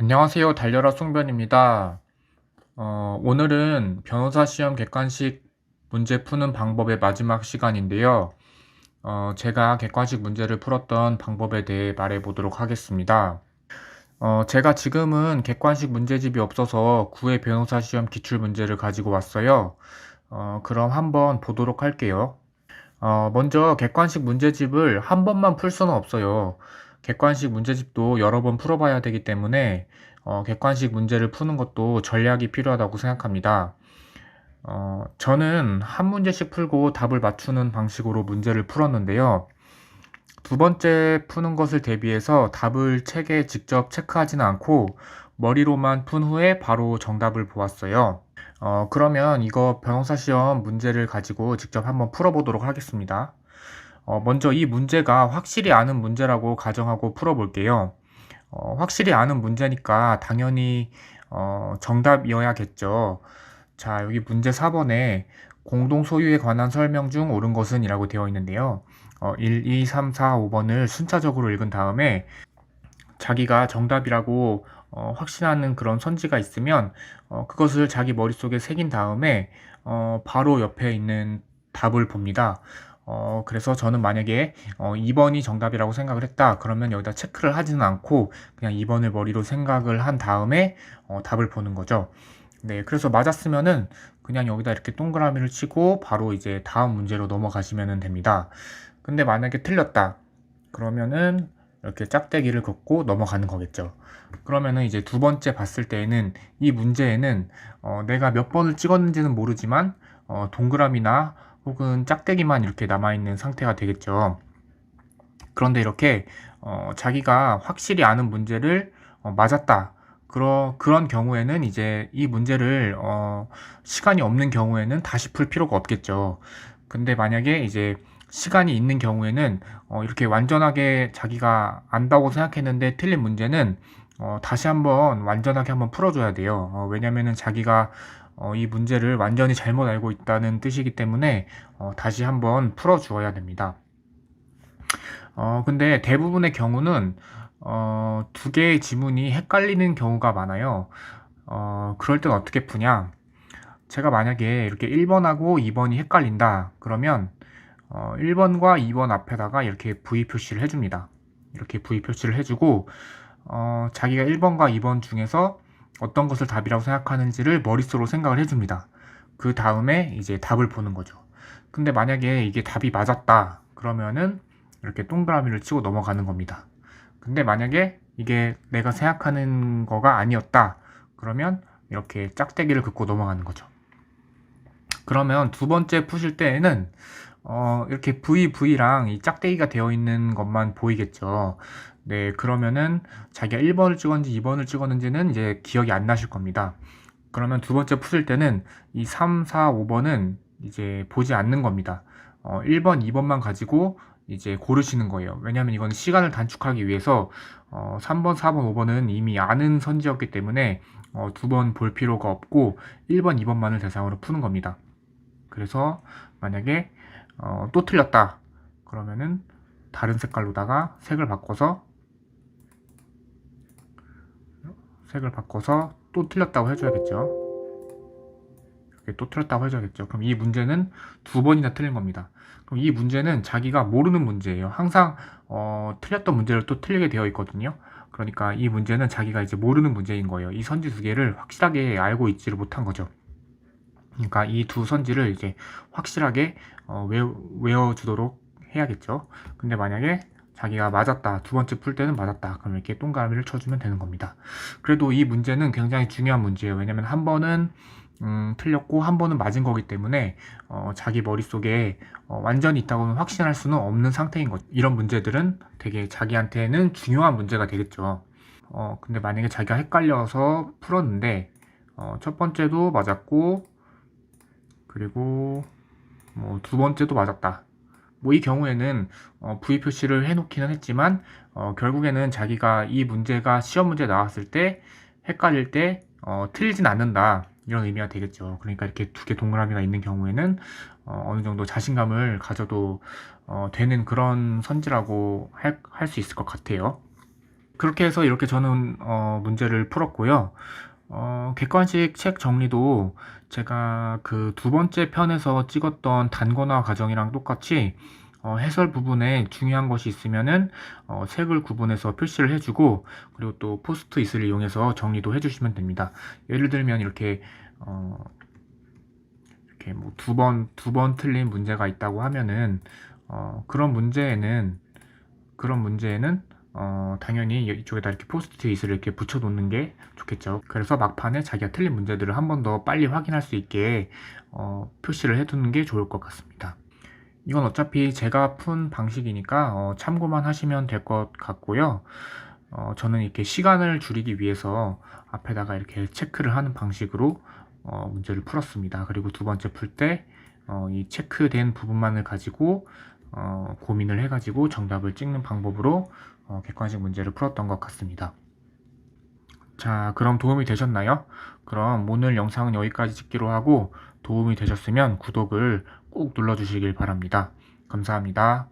안녕하세요. 달려라 송변입니다. 오늘은 변호사 시험 객관식 문제 푸는 방법의 마지막 시간인데요. 제가 객관식 문제를 풀었던 방법에 대해 말해 보도록 하겠습니다. 제가 지금은 객관식 문제집이 없어서 9회 변호사 시험 기출 문제를 가지고 왔어요. 그럼 한번 보도록 할게요. 먼저 객관식 문제집을 한 번만 풀 수는 없어요. 객관식 문제집도 여러 번 풀어봐야 되기 때문에 객관식 문제를 푸는 것도 전략이 필요하다고 생각합니다. 저는 한 문제씩 풀고 답을 맞추는 방식으로 문제를 풀었는데요. 두 번째 푸는 것을 대비해서 답을 책에 직접 체크하지는 않고 머리로만 푼 후에 바로 정답을 보았어요. 그러면 이거 변호사 시험 문제를 가지고 직접 한번 풀어보도록 하겠습니다. 먼저 이 문제가 확실히 아는 문제라고 가정하고 풀어볼게요. 확실히 아는 문제니까 당연히 정답이어야겠죠. 자, 여기 문제 4번에 공동 소유에 관한 설명 중 옳은 것은 이라고 되어 있는데요. 1, 2, 3, 4, 5번을 순차적으로 읽은 다음에 자기가 정답이라고 확신하는 그런 선지가 있으면 그것을 자기 머릿속에 새긴 다음에 바로 옆에 있는 답을 봅니다. 그래서 저는 만약에 2번이 정답이라고 생각을 했다. 그러면 여기다 체크를 하지는 않고 그냥 2번을 머리로 생각을 한 다음에 답을 보는 거죠. 네, 그래서 맞았으면은 그냥 여기다 이렇게 동그라미를 치고 바로 이제 다음 문제로 넘어가시면 됩니다. 근데 만약에 틀렸다. 그러면은 이렇게 짝대기를 긋고 넘어가는 거겠죠. 그러면은 이제 두 번째 봤을 때에는 이 문제에는 내가 몇 번을 찍었는지는 모르지만 동그라미나 혹은 짝대기만 이렇게 남아있는 상태가 되겠죠. 그런데 이렇게 자기가 확실히 아는 문제를 맞았다. 그런 경우에는 이제 이 문제를 시간이 없는 경우에는 다시 풀 필요가 없겠죠. 근데 만약에 이제 시간이 있는 경우에는 이렇게 완전하게 자기가 안다고 생각했는데 틀린 문제는 다시 한번 완전하게 한번 풀어줘야 돼요. 왜냐면은 자기가 이 문제를 완전히 잘못 알고 있다는 뜻이기 때문에 다시 한번 풀어주어야 됩니다. 근데 대부분의 경우는 두 개의 지문이 헷갈리는 경우가 많아요. 그럴 땐 어떻게 푸냐? 제가 만약에 이렇게 1번하고 2번이 헷갈린다. 그러면 1번과 2번 앞에다가 이렇게 V 표시를 해줍니다. 이렇게 V 표시를 해주고 자기가 1번과 2번 중에서 어떤 것을 답이라고 생각하는지를 머릿속으로 생각을 해줍니다. 그 다음에 이제 답을 보는 거죠. 근데 만약에 이게 답이 맞았다. 그러면은 이렇게 동그라미를 치고 넘어가는 겁니다. 근데 만약에 이게 내가 생각하는 거가 아니었다. 그러면 이렇게 짝대기를 긋고 넘어가는 거죠. 그러면 두 번째 푸실 때에는 이렇게 VV랑 이 짝대기가 되어 있는 것만 보이겠죠. 네, 그러면은 자기가 1번을 찍었는지 2번을 찍었는지는 이제 기억이 안 나실 겁니다. 그러면 두 번째 푸실 때는 이 3, 4, 5번은 이제 보지 않는 겁니다. 1번, 2번만 가지고 이제 고르시는 거예요. 왜냐하면 이건 시간을 단축하기 위해서 3번, 4번, 5번은 이미 아는 선지였기 때문에 두 번 볼 필요가 없고 1번, 2번만을 대상으로 푸는 겁니다. 그래서 만약에 또 틀렸다. 그러면은 다른 색깔로다가 색을 바꿔서 또 틀렸다고 해줘야겠죠. 이렇게 또 틀렸다고 해줘야겠죠. 그럼 이 문제는 두 번이나 틀린 겁니다. 그럼 이 문제는 자기가 모르는 문제예요. 항상 틀렸던 문제를 또 틀리게 되어 있거든요. 그러니까 이 문제는 자기가 이제 모르는 문제인 거예요. 이 선지 두 개를 확실하게 알고 있지를 못한 거죠. 그러니까 이 두 선지를 이제 확실하게 외워주도록 해야겠죠. 근데 만약에 자기가 맞았다. 두 번째 풀 때는 맞았다. 그럼 이렇게 동그라미를 쳐주면 되는 겁니다. 그래도 이 문제는 굉장히 중요한 문제예요. 왜냐면 한 번은 틀렸고 한 번은 맞은 거기 때문에 자기 머릿속에 완전히 있다고는 확신할 수는 없는 상태인 거죠. 이런 문제들은 되게 자기한테는 중요한 문제가 되겠죠. 근데 만약에 자기가 헷갈려서 풀었는데 첫 번째도 맞았고 그리고 뭐 두 번째도 맞았다. 뭐 이 경우에는 V 표시를 해놓기는 했지만 결국에는 자기가 이 문제가 시험 문제 나왔을 때 헷갈릴 때 틀리진 않는다 이런 의미가 되겠죠. 그러니까 이렇게 두 개 동그라미가 있는 경우에는 어느 정도 자신감을 가져도 되는 그런 선지라고 할 수 있을 것 같아요. 그렇게 해서 이렇게 저는 문제를 풀었고요. 객관식 책 정리도 제가 그 두 번째 편에서 찍었던 단권화 과정이랑 똑같이 해설 부분에 중요한 것이 있으면은 색을 구분해서 표시를 해주고, 그리고 또 포스트잇을 이용해서 정리도 해주시면 됩니다. 예를 들면 이렇게 이렇게 뭐 두 번 틀린 문제가 있다고 하면은 그런 문제에는 당연히 이쪽에다 이렇게 포스트잇을 이렇게 붙여 놓는 게 좋겠죠. 그래서 막판에 자기가 틀린 문제들을 한 번 더 빨리 확인할 수 있게 표시를 해두는 게 좋을 것 같습니다. 이건 어차피 제가 푼 방식이니까 참고만 하시면 될 것 같고요. 저는 이렇게 시간을 줄이기 위해서 앞에다가 이렇게 체크를 하는 방식으로 문제를 풀었습니다. 그리고 두 번째 풀 때 이 체크된 부분만을 가지고 고민을 해가지고 정답을 찍는 방법으로 객관식 문제를 풀었던 것 같습니다. 자, 그럼 도움이 되셨나요? 그럼 오늘 영상은 여기까지 찍기로 하고, 도움이 되셨으면 구독을 꼭 눌러주시길 바랍니다. 감사합니다.